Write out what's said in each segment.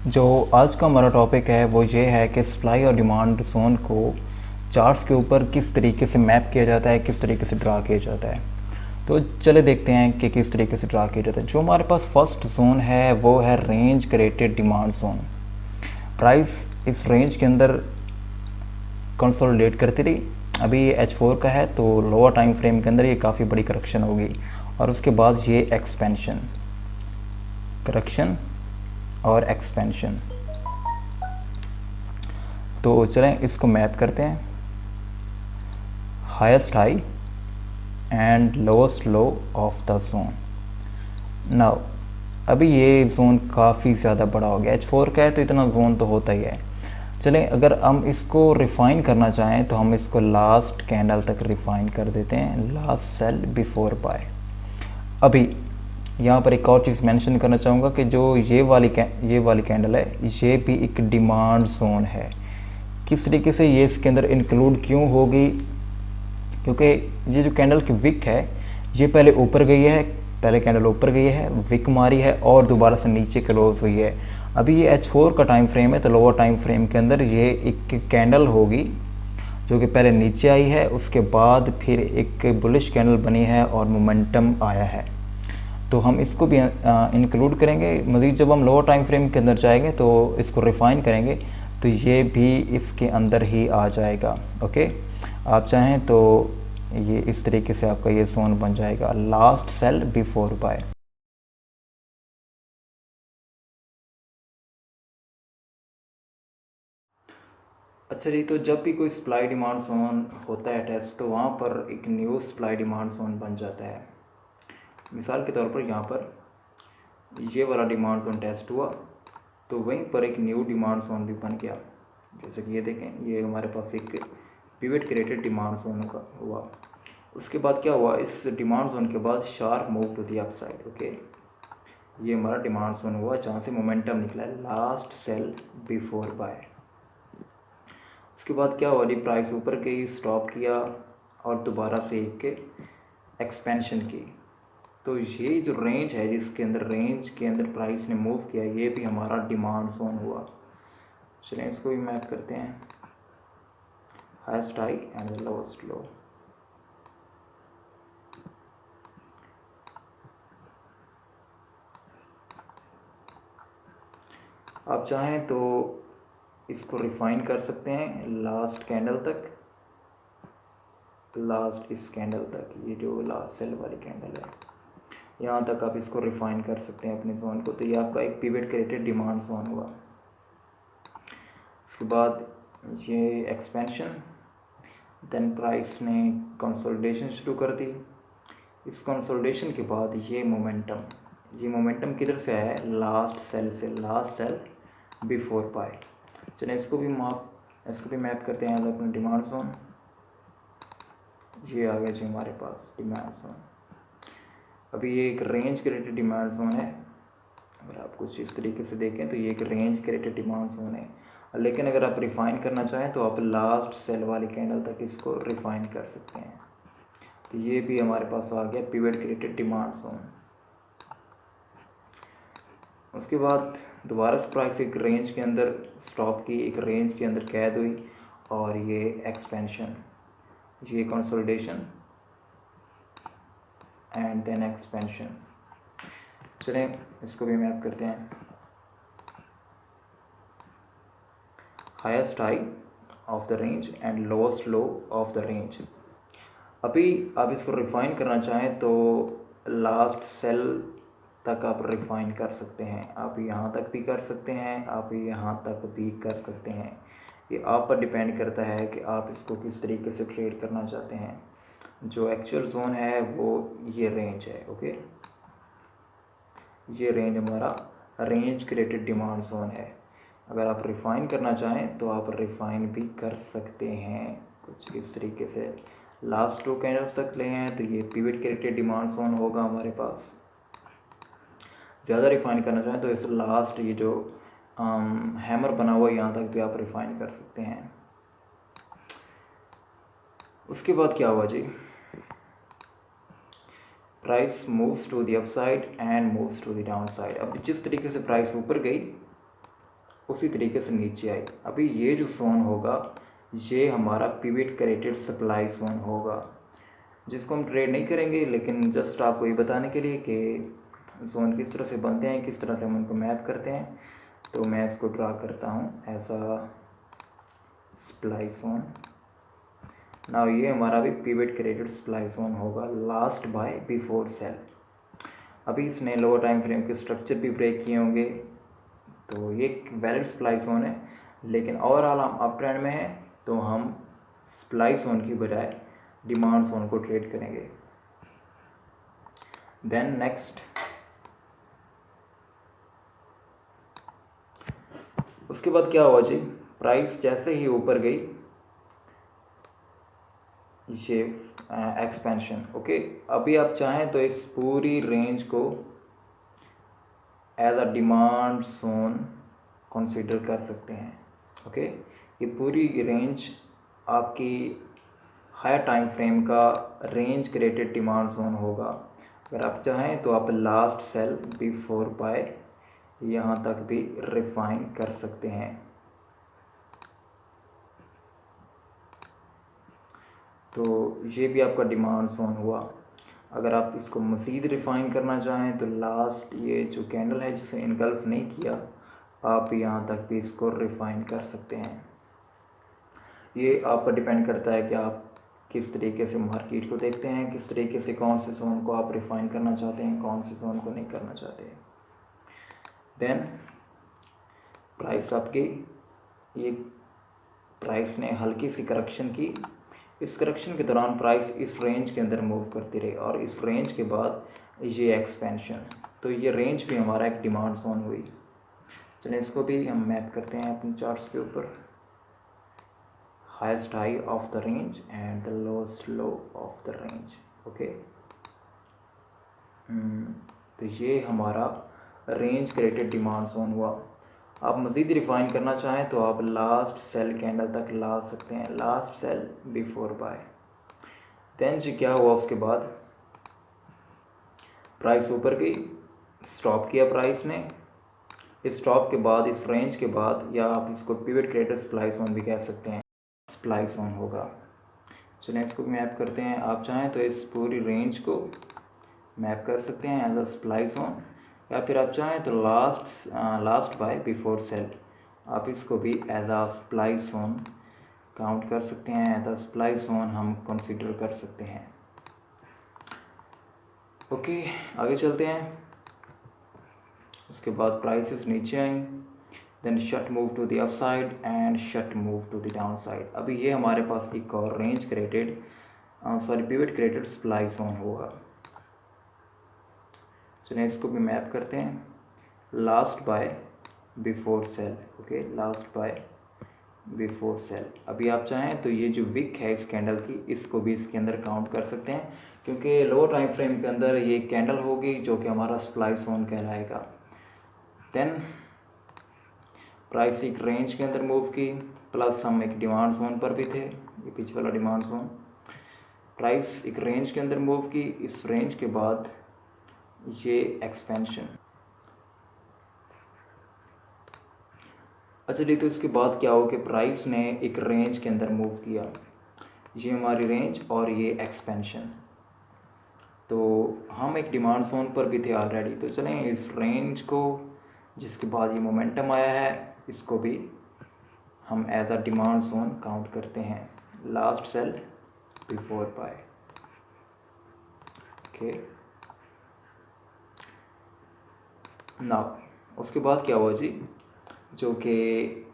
जो आज का हमारा टॉपिक है वो ये है कि सप्लाई और डिमांड जोन को चार्ट्स के ऊपर किस तरीके से मैप किया जाता है, किस तरीके से ड्रा किया जाता है। तो चले देखते हैं कि किस तरीके से ड्रा किया जाता है। जो हमारे पास फर्स्ट जोन है वो है range created demand zone. Price इस रेंज के अंदर कंसोलिडेट करती रही। अभी ये H4 का है तो लोअर टाइम फ्रेम के अंदर ये काफ़ी बड़ी करेक्शन होगी और उसके बाद ये एक्सपेंशन, करेक्शन और एक्सपेंशन। तो चलें इसको मैप करते हैं। Highest high and lowest low of the zone. Now अभी ये जोन काफ़ी ज़्यादा बड़ा हो गया। H4 का है तो इतना जोन तो होता ही है। चलें अगर हम इसको रिफ़ाइन करना चाहें तो हम इसको लास्ट कैंडल तक रिफ़ाइन कर देते हैं, लास्ट सेल बिफोर बाय। अभी यहाँ पर एक और चीज़ मेंशन करना चाहूँगा कि जो ये वाली कैंडल है ये भी एक डिमांड जोन है। किस तरीके से ये इसके अंदर इंक्लूड क्यों होगी, क्योंकि ये जो कैंडल की विक है ये पहले ऊपर गई है, पहले कैंडल ऊपर गई है, विक मारी है और दोबारा से नीचे क्लोज हुई है। अभी ये H4 का टाइम फ्रेम है तो लोअर टाइम फ्रेम के अंदर ये एक कैंडल होगी जो कि पहले नीचे आई है, उसके बाद फिर एक बुलिश कैंडल बनी है और मोमेंटम आया है। तो हम इसको भी इंक्लूड करेंगे। मज़ीद जब हम लोअर टाइम फ्रेम के अंदर जाएंगे तो इसको रिफ़ाइन करेंगे तो ये भी इसके अंदर ही आ जाएगा। ओके, आप चाहें तो ये इस तरीके से आपका ये जोन बन जाएगा, लास्ट सेल बिफोर बाय। अच्छा जी, तो जब भी कोई सप्लाई डिमांड जोन होता है टेस्ट तो वहाँ पर एक न्यू सप्लाई डिमांड जोन बन जाता है। मिसाल के तौर पर यहाँ पर ये वाला डिमांड जोन टेस्ट हुआ तो वहीं पर एक न्यू डिमांड जोन भी बन गया। जैसे कि ये देखें, ये हमारे पास एक पिवट क्रिएटेड डिमांड जोन हुआ। उसके बाद क्या हुआ, इस डिमांड जोन के बाद sharp move to the upside. Okay, ये हमारा डिमांड जोन हुआ जहाँ से मोमेंटम निकला है, लास्ट सेल बिफोर बाय। उसके बाद क्या हुआ जी, प्राइस ऊपर गई, स्टॉप किया और दोबारा से एक एक्सपेंशन की। तो ये जो रेंज है जिसके अंदर रेंज के अंदर प्राइस ने मूव किया, ये भी हमारा डिमांड जोन हुआ। चलिए इसको भी मैप करते हैं, हाईएस्ट हाई एंड लोएस्ट लो। आप चाहें तो इसको रिफाइन कर सकते हैं लास्ट कैंडल तक, लास्ट इस कैंडल तक, ये जो लास्ट सेल वाली कैंडल है यहाँ तक आप इसको रिफाइन कर सकते हैं अपने जोन को। तो ये आपका एक पिवट क्रिएटेड डिमांड जोन हुआ। उसके बाद ये एक्सपेंशन, देन प्राइस ने कंसोलिडेशन शुरू कर दी। इस कंसोलिडेशन के बाद ये मोमेंटम किधर से आया है, लास्ट सेल से, लास्ट सेल बिफोर बाय। चलिए इसको भी मैप करते हैं अपने डिमांड जोन। ये आ गया जी हमारे पास डिमांड जोन। अभी ये एक रेंज क्रिएटेड डिमांड जोन है। अगर आप कुछ इस तरीके से देखें तो ये एक रेंज क्रिएटेड डिमांड जोन है, लेकिन अगर आप रिफाइन करना चाहें तो आप लास्ट सेल वाली कैंडल तक इसको रिफाइन कर सकते हैं। तो ये भी हमारे पास आ गया पिवट क्रिएटेड डिमांड जोन। उसके बाद दोबारा से प्राइस एक रेंज के अंदर स्टॉप की, एक रेंज के अंदर कैद हुई और ये एक्सपेंशन, ये कंसोलिडेशन एंड देन एक्सपेंशन। चलें इसको भी मैप करते हैं, highest high of the range and lowest low of the range. अभी आप इसको रिफाइन करना चाहें तो लास्ट सेल तक आप रिफाइन कर सकते हैं। आप यहाँ तक भी कर सकते हैं, आप यहाँ तक भी कर सकते हैं। ये आप पर डिपेंड करता है कि आप इसको किस तरीके से ट्रेड करना चाहते हैं। जो एक्चुअल जोन है वो ये रेंज है। ओके, ये रेंज हमारा रेंज क्रिएटेड डिमांड जोन है। अगर आप रिफाइन करना चाहें तो आप रिफाइन भी कर सकते हैं कुछ इस तरीके से। लास्ट 2 कैंडल्स तक ले हैं तो ये पिवट क्रिएटेड डिमांड जोन होगा हमारे पास। ज़्यादा रिफाइन करना चाहें तो इस लास्ट ये जो हैमर बना हुआ है यहाँ तक भी आप रिफाइन कर सकते हैं। उसके बाद क्या हुआ जी, price moves to the upside and moves to the down side. अब जिस तरीके से प्राइस ऊपर गई उसी तरीके से नीचे आई। अभी ये जो जोन होगा ये हमारा पिवट क्रिएटेड सप्लाई जोन होगा, जिसको हम ट्रेड नहीं करेंगे, लेकिन जस्ट आपको ये बताने के लिए कि जोन किस तरह से बनते हैं, किस तरह से हम उनको मैप करते हैं। तो मैं इसको ड्रा करता हूँ as a supply zone. Now ये हमारा भी पिवट क्रिएटेड सप्लाई जोन होगा, लास्ट बाय बिफोर सेल। अभी इसने लोअर टाइम फ्रेम के स्ट्रक्चर भी ब्रेक किए होंगे, तो ये एक वैलिड सप्लाई जोन है। लेकिन ओवरऑल हम अप ट्रेंड में हैं, तो हम सप्लाई जोन की बजाय डिमांड जोन को ट्रेड करेंगे। देन नेक्स्ट, उसके बाद क्या हुआ जी, प्राइस जैसे ही ऊपर गई ये एक्सपेंशन। ओके, अभी आप चाहें तो इस पूरी रेंज को as a demand zone consider कर सकते हैं। ओके, ये पूरी रेंज आपकी हायर टाइम फ्रेम का रेंज क्रिएटेड डिमांड जोन होगा। अगर आप चाहें तो आप लास्ट सेल बिफोर बाय यहाँ तक भी रिफाइन कर सकते हैं। तो ये भी आपका डिमांड जोन हुआ। अगर आप इसको मज़ीद रिफाइन करना चाहें तो लास्ट ये जो कैंडल है जिसे इनगल्फ नहीं किया, आप यहाँ तक भी इसको रिफाइन कर सकते हैं। ये आप पर डिपेंड करता है कि आप किस तरीके से मार्केट को देखते हैं, किस तरीके से कौन से जोन को आप रिफाइन करना चाहते हैं, कौन से जोन को नहीं करना चाहते हैं। देन प्राइस आपकी, ये प्राइस ने हल्की सी करेक्शन की। इस करेक्शन के दौरान प्राइस इस रेंज के अंदर मूव करती रही और इस रेंज के बाद ये एक्सपेंशन, तो ये रेंज भी हमारा एक डिमांड जोन हुई। चलिए इसको भी हम मैप करते हैं अपने चार्ट्स के ऊपर। Highest high of the range and the lowest low of the range. Okay, तो ये हमारा रेंज क्रिएटेड डिमांड जोन हुआ। आप मज़ीद रिफाइन करना चाहें तो आप लास्ट सेल कैंडल तक ला सकते हैं, last sell before buy. Then जी क्या हुआ, उसके बाद प्राइस ऊपर गई, स्टॉप किया प्राइस ने। इस स्टॉप के बाद, इस रेंज के बाद, या आप इसको पिवट क्रिएटेड सप्लाई जोन भी कह सकते हैं, सप्लाई जोन होगा। चलिए इसको मैप करते हैं। आप चाहें तो इस पूरी रेंज को मैप कर सकते हैं एज अ सप्लाई जोन, या फिर आप चाहें तो लास्ट बाय बिफोर सेल, आप इसको भी as a supply zone count कर सकते हैं, एज अ सप्लाई जोन हम कंसीडर कर सकते हैं। ओके, आगे चलते हैं। उसके बाद प्राइसेस नीचे आई, then shut move to the upside and shut move to the down side. अभी ये हमारे पास एक और range created pivot created supply zone होगा। चलिए इसको भी मैप करते हैं, last buy before sell. Okay, last buy before sell. अभी आप चाहें तो ये जो विक है इस कैंडल की, इसको भी इसके अंदर काउंट कर सकते हैं, क्योंकि लोअर टाइम फ्रेम के अंदर ये कैंडल होगी जो कि हमारा सप्लाई जोन कहलाएगा। देन प्राइस एक रेंज के अंदर मूव की, प्लस हम एक डिमांड जोन पर भी थे, ये पीछे वाला डिमांड जोन। प्राइस एक रेंज के अंदर मूव की, इस रेंज के बाद ये एक्सपेंशन। अच्छा, तो इसके बाद क्या हो कि प्राइस ने एक रेंज के अंदर मूव किया, ये हमारी रेंज और ये एक्सपेंशन। तो हम एक डिमांड जोन पर भी थे ऑलरेडी, तो चलें इस रेंज को, जिसके बाद ये मोमेंटम आया है, इसको भी हम as a demand zone count करते हैं, last sell before buy. Okay, now उसके बाद क्या हुआ जी, जो कि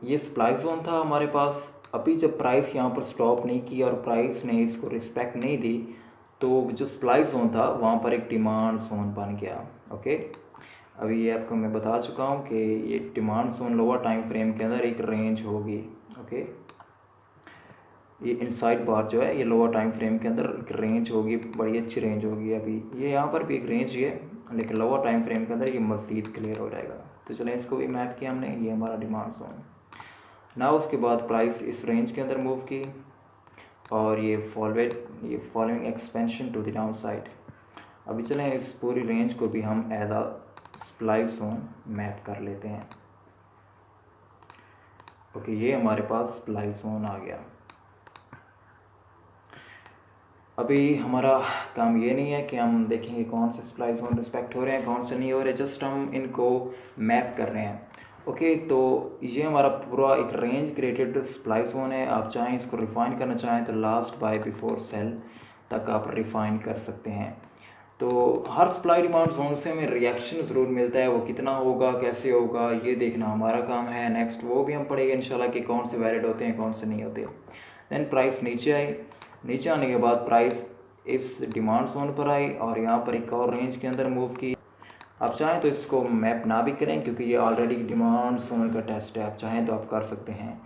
ये सप्लाई जोन था हमारे पास। अभी जब प्राइस यहाँ पर स्टॉप नहीं किया और प्राइस ने इसको रिस्पेक्ट नहीं दी, तो जो सप्लाई जोन था वहाँ पर एक डिमांड जोन बन गया। ओके, अभी ये आपको मैं बता चुका हूँ कि ये demand zone lower time frame के अंदर एक रेंज होगी। ओके, ये इनसाइड बार जो है ये लोअर टाइम फ्रेम के अंदर एक रेंज होगी, बड़ी अच्छी रेंज होगी। अभी ये यहाँ पर भी एक रेंज ही है, लेकिन लोअर टाइम फ्रेम के अंदर ये मज़ीद क्लियर हो जाएगा। तो चलें इसको भी मैप किया हमने, ये हमारा डिमांड जोन ना। उसके बाद प्राइस इस रेंज के अंदर मूव की और ये following expansion to the down side. अभी चलें इस पूरी रेंज को भी हम as a supply zone map कर लेते हैं। ओके, ये हमारे पास सप्लाई जोन आ गया। अभी हमारा काम ये नहीं है कि हम देखेंगे कौन से सप्लाई जोन रिस्पेक्ट हो रहे हैं, कौन से नहीं हो रहे, जस्ट हम इनको मैप कर रहे हैं। ओके, तो ये हमारा पूरा एक रेंज क्रिएटेड सप्लाई जोन है। आप चाहें इसको रिफाइन करना चाहें तो लास्ट बाय बिफोर सेल तक आप रिफाइन कर सकते हैं। तो हर सप्लाई डिमांड जोन से हमें रिएक्शन ज़रूर मिलता है, वो कितना होगा, कैसे होगा, ये देखना हमारा काम है। नेक्स्ट वो भी हम पढ़ेंगे इंशाल्लाह कि कौन से वैलिड होते हैं, कौन से नहीं होते। देन प्राइस नीचे आई, नीचे आने के बाद प्राइस इस डिमांड जोन पर आई और यहाँ पर एक और रेंज के अंदर मूव की। आप चाहें तो इसको मैप ना भी करें क्योंकि ये ऑलरेडी डिमांड जोन का टेस्ट है, आप चाहें तो आप कर सकते हैं।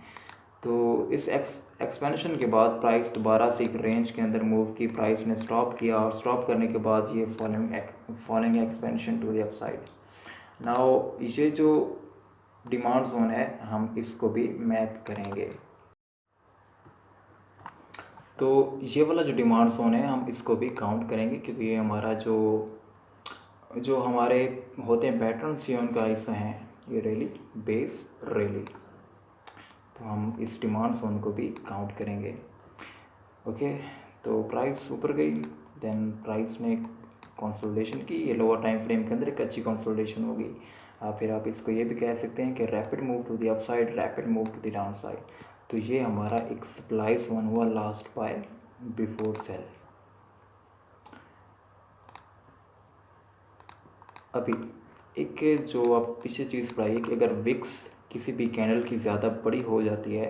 तो इस एक्सपेंशन के बाद प्राइस दोबारा से एक रेंज के अंदर मूव की, प्राइस ने स्टॉप किया और स्टॉप करने के बाद ये following expansion to the upside. Now ये जो डिमांड जोन है हम इसको भी मैप करेंगे। तो ये वाला जो डिमांड जोन है हम इसको भी काउंट करेंगे क्योंकि ये हमारा जो हमारे होते हैं पैटर्न्स, ये उनका हिस्सा हैं, ये रैली बेस रैली। तो हम इस डिमांड जोन को भी काउंट करेंगे। ओके, तो प्राइस ऊपर गई, देन प्राइस ने कंसोलिडेशन की, ये लोअर टाइम फ्रेम के अंदर एक अच्छी कंसोलिडेशन होगी। फिर आप इसको ये भी कह सकते हैं कि rapid move to the upside, rapid move to the down side. तो ये हमारा एक सप्लाई जोन हुआ लास्ट बाय बिफोर सेल। अभी एक जो आप पीछे चीज़ पढ़ाइए कि अगर विक्स किसी भी कैंडल की ज़्यादा बड़ी हो जाती है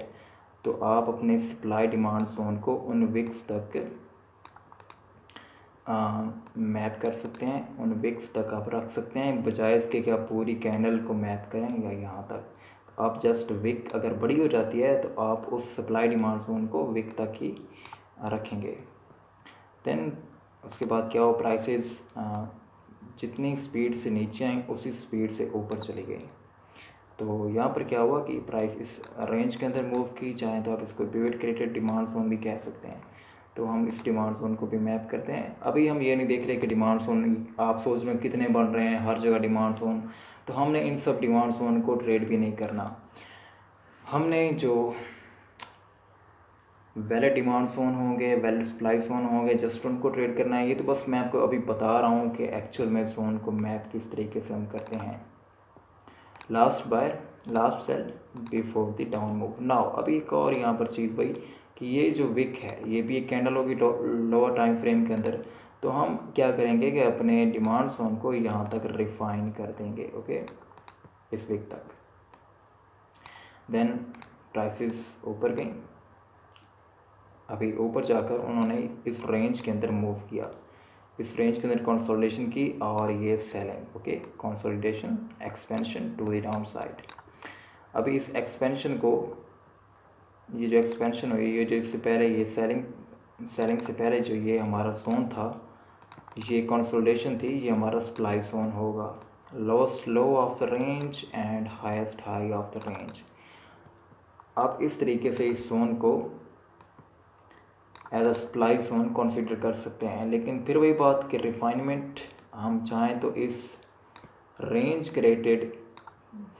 तो आप अपने सप्लाई डिमांड जोन को उन विक्स तक मैप कर सकते हैं, उन विक्स तक आप रख सकते हैं, बजाय इसके कि आप पूरी कैंडल को मैप करें या यहाँ तक। आप जस्ट विक अगर बड़ी हो जाती है तो आप उस सप्लाई डिमांड जोन को विक तक ही रखेंगे। देन उसके बाद क्या हो, प्राइसेस जितनी स्पीड से नीचे आई उसी स्पीड से ऊपर चली गई। तो यहाँ पर क्या हुआ कि प्राइस इस रेंज के अंदर मूव की, चाहें तो आप इसको पिवट क्रिएटेड डिमांड जोन भी कह सकते हैं। तो हम इस डिमांड जोन को भी मैप करते हैं। अभी हम ये नहीं देख रहे कि डिमांड जोन आप सोच रहे हो कितने बन रहे हैं, हर जगह डिमांड जोन, तो हमने इन सब डिमांड जोन को ट्रेड भी नहीं करना। हमने जो वैलिड डिमांड जोन होंगे, वैलिड सप्लाई जोन होंगे, जस्ट उनको ट्रेड करना है। ये तो बस मैं आपको अभी बता रहा हूँ कि एक्चुअल में जोन को मैप किस तरीके से हम करते हैं। Last buy last sell before the down move. Now अभी एक और यहाँ पर चीज़ भाई कि ये जो विक है ये भी एक कैंडल होगी लोअर टाइम फ्रेम के अंदर। तो हम क्या करेंगे कि अपने डिमांड जोन को यहाँ तक रिफाइन कर देंगे। ओके, इस विक तक। देन प्राइसेस ऊपर गई, अभी ऊपर जाकर उन्होंने इस रेंज के अंदर मूव किया, इस रेंज के अंदर कंसोलिडेशन की और ये selling. Okay, consolidation expansion to the down side. अभी इस एक्सपेंशन को, ये जो एक्सपेंशन हुई, ये जो इससे पहले ये सेलिंग से पहले जो ये हमारा जोन था, ये कंसोलिडेशन थी, ये हमारा सप्लाई जोन होगा। Lowest low of the range and highest high of the range. आप इस तरीके से इस जोन को as a supply zone consider कर सकते हैं। लेकिन फिर वही बात कि रिफाइनमेंट हम चाहें तो इस रेंज क्रिएटेड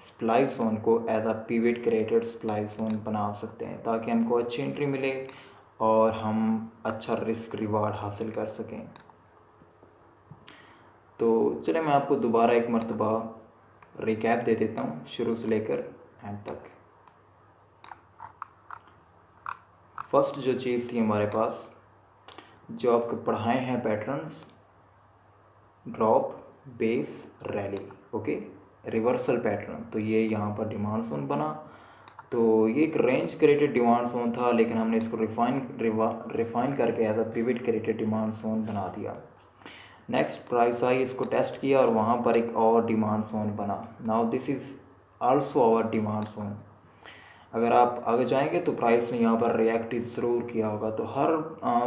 सप्लाई जोन को as a pivot created supply zone बना सकते हैं ताकि हमको अच्छी एंट्री मिले और हम अच्छा रिस्क रिवार्ड हासिल कर सकें। तो चलिए मैं आपको दोबारा एक मरतबा रिकैप दे देता हूँ शुरू से लेकर एंड तक। फर्स्ट जो चीज़ थी हमारे पास, जो आपको पढ़ाए हैं patterns, drop base rally, okay, reversal pattern. तो ये यहाँ पर डिमांड जोन बना, तो ये एक रेंज क्रिएटेड डिमांड जोन था लेकिन हमने इसको रिफाइन करके as a pivot created demand zone बना दिया। नेक्स्ट प्राइस आई, इसको टेस्ट किया और वहाँ पर एक और डिमांड जोन बना। Now this is also our demand zone. अगर आप आगे जाएंगे तो प्राइस ने यहाँ पर रिएक्ट ज़रूर किया होगा। तो हर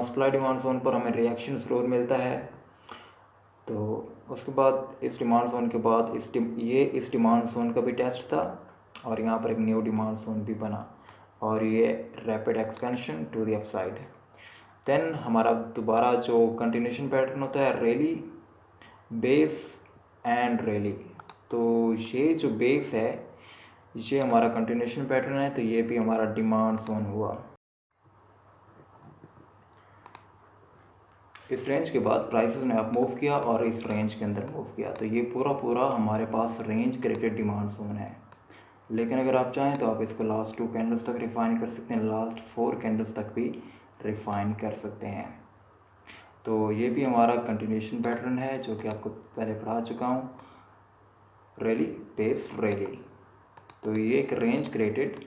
सप्लाई डिमांड जोन पर हमें रिएक्शन ज़रूर मिलता है। तो उसके बाद इस डिमांड जोन के बाद इस डिमांड जोन का भी टेस्ट था और यहाँ पर एक न्यू डिमांड जोन भी बना और ये rapid expansion to the upside. Then हमारा दोबारा जो कंटिन्यूशन पैटर्न होता है, रैली बेस एंड रैली। तो ये जो बेस है ये हमारा कंटिन्यूशन पैटर्न है, तो ये भी हमारा डिमांड जोन हुआ। इस रेंज के बाद प्राइसेस ने अप मूव किया और इस रेंज के अंदर मूव किया, तो ये पूरा हमारे पास रेंज क्रिएटेड डिमांड जोन है। लेकिन अगर आप चाहें तो आप इसको लास्ट 2 कैंडल्स तक रिफाइन कर सकते हैं, लास्ट 4 कैंडल्स तक भी रिफाइन कर सकते हैं। तो ये भी हमारा कंटिन्यूशन पैटर्न है जो कि आपको पहले पढ़ा चुका हूँ, रैली बेस रैली। तो ये एक range created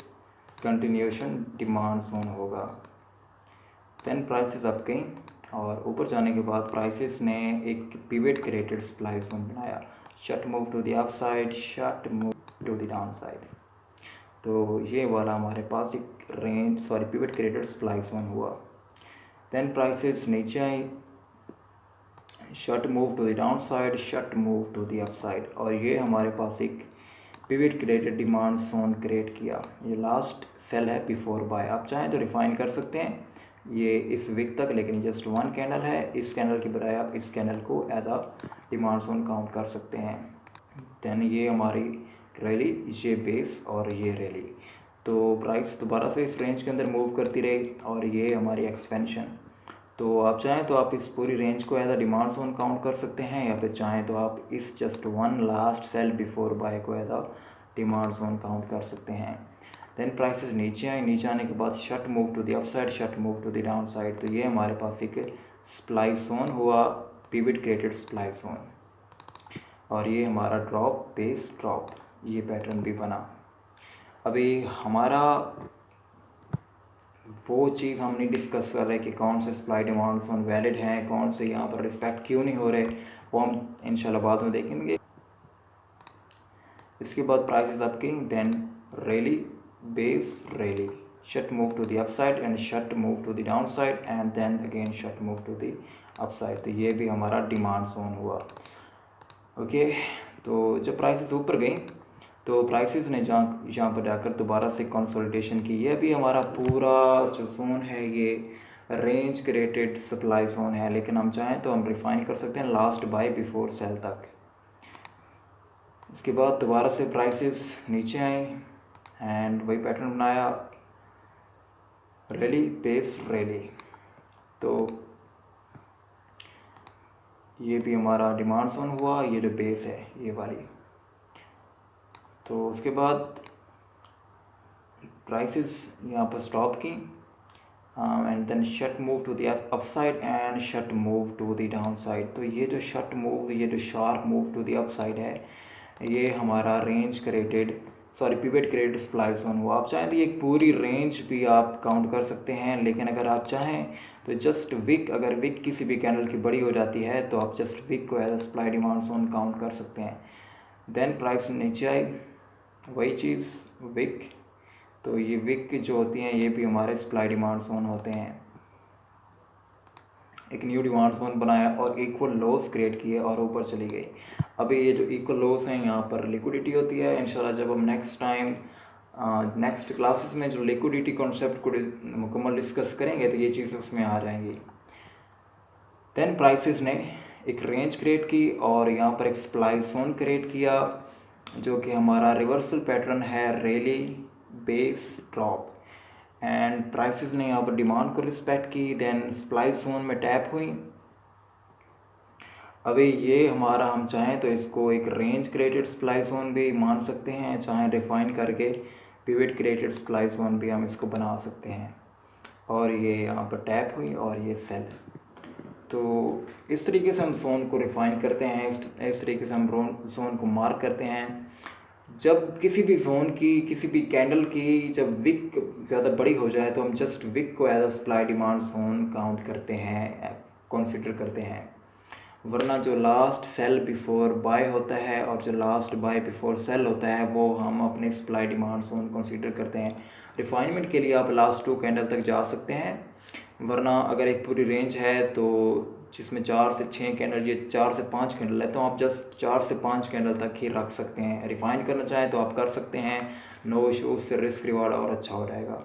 continuation demand zone होगा। देन प्राइसेस अप गई और ऊपर जाने के बाद प्राइसेस ने एक पिवट क्रिएटेड सप्लाई जोन बनाया, shut move to the upside, shut move to the down side. तो ये वाला हमारे पास एक पिवट क्रिएटेड सप्लाई जोन हुआ। देन प्राइसेस नीचे आई, shut move to the down side, shut move to the upside, और ये हमारे पास एक pivot created demand zone create किया। ये लास्ट सेल है बिफोर बाय। आप चाहें तो रिफाइन कर सकते हैं ये इस वीक तक, लेकिन जस्ट 1 कैंडल है। इस कैंडल की बजाय आप इस कैंडल को as a demand zone count कर सकते हैं। देन ये हमारी रैली, ये बेस और ये रैली। तो प्राइस दोबारा से इस रेंज के अंदर मूव करती रही और ये हमारी एक्सपेंशन। तो आप चाहें तो आप इस पूरी रेंज को as a demand zone count कर सकते हैं, या फिर चाहें तो आप इस just 1 last sell before buy को as a demand zone count कर सकते हैं। देन प्राइसेस नीचे आए, नीचे आने के बाद shut move to the upside, shut move to the down side. तो ये हमारे पास एक सप्लाई जोन हुआ, पिवट क्रिएटेड सप्लाई जोन, और ये हमारा ड्रॉप बेस ड्रॉप, ये पैटर्न भी बना। अभी हमारा वो चीज़ हम नहीं डिस्कस कर रहे कि कौन से सप्लाई डिमांड जोन वैलिड हैं, कौन से यहाँ पर रिस्पेक्ट क्यों नहीं हो रहे, वो हम इंशाल्लाह बाद में देखेंगे। इसके बाद प्राइसेस अप की, then rally base rally, shut move to the upside and shut move to the downside and then again shut move to the upside। तो ये भी हमारा डिमांड जोन हुआ। ओके, तो जब प्राइसेस ऊपर गई तो प्राइसेस ने यहाँ पर जाकर दोबारा से कंसोलिडेशन की। ये भी हमारा पूरा जो जोन है ये रेंज क्रिएटेड सप्लाई जोन है, लेकिन हम चाहें तो हम रिफाइन कर सकते हैं लास्ट बाय बिफोर सेल तक। इसके बाद दोबारा से प्राइसेस नीचे आए एंड वही पैटर्न बनाया, रैली बेस रैली। तो ये भी हमारा डिमांड जोन हुआ, ये जो बेस है ये वाली। तो उसके बाद प्राइसेस यहाँ पर स्टॉप की and then shut move to the upside and shut move to the down side. तो ये जो शट मूव, ये जो sharp move to the upside है, ये हमारा range created pivot created supply zone हुआ। आप चाहें तो ये पूरी रेंज भी आप काउंट कर सकते हैं, लेकिन अगर आप चाहें तो जस्ट विक, अगर विक किसी भी कैंडल की बड़ी हो जाती है तो आप जस्ट विक को as a supply demand zone count कर सकते हैं। देन प्राइस नीचे आई, वही चीज़ विक। तो ये विक जो होती हैं ये भी हमारे सप्लाई डिमांड जोन होते हैं। एक न्यू डिमांड जोन बनाया और इक्वल लोस क्रिएट किए और ऊपर चली गई। अभी ये जो इक्वल लोस हैं यहाँ पर लिक्विडिटी होती है। इंशाल्लाह जब हम नेक्स्ट टाइम नेक्स्ट क्लासेस में जो लिक्विडिटी कॉन्सेप्ट को मुकम्मल डिस्कस करेंगे तो ये चीज़ें उसमें आ जाएंगी। देन प्राइसेस ने एक रेंज क्रिएट की और यहाँ पर एक सप्लाई जोन क्रिएट किया जो कि हमारा रिवर्सल पैटर्न है, rally base drop. And prices ने यहाँ पर डिमांड को रिस्पेक्ट की, देन सप्लाई जोन में टैप हुई। अभी ये हमारा, हम चाहें तो इसको एक रेंज क्रिएटेड सप्लाई जोन भी मान सकते हैं, चाहें रिफाइन करके पिवट क्रिएटेड सप्लाई जोन भी हम इसको बना सकते हैं। और ये यहाँ पर टैप हुई और ये सेल। तो इस तरीके से हम जोन को रिफाइन करते हैं, इस तरीके से हम जोन को मार्क करते हैं। जब किसी भी जोन की, किसी भी कैंडल की जब विक ज़्यादा बड़ी हो जाए तो हम जस्ट विक को as a supply demand zone count करते हैं, कंसिडर करते हैं। वरना जो लास्ट सेल बिफोर बाय होता है और जो लास्ट बाय बिफोर सेल होता है वो हम अपने सप्लाई डिमांड जोन कंसीडर करते हैं। रिफाइनमेंट के लिए आप लास्ट 2 कैंडल तक जा सकते हैं, वरना अगर एक पूरी रेंज है तो जिसमें 4 से 6 कैंडल, ये 4 से 5 कैंडल है, तो आप जस्ट 4 से 5 कैंडल तक ही रख सकते हैं। रिफाइन करना चाहें तो आप कर सकते हैं, नो इशू, उससे रिस्क रिवार्ड और अच्छा हो जाएगा।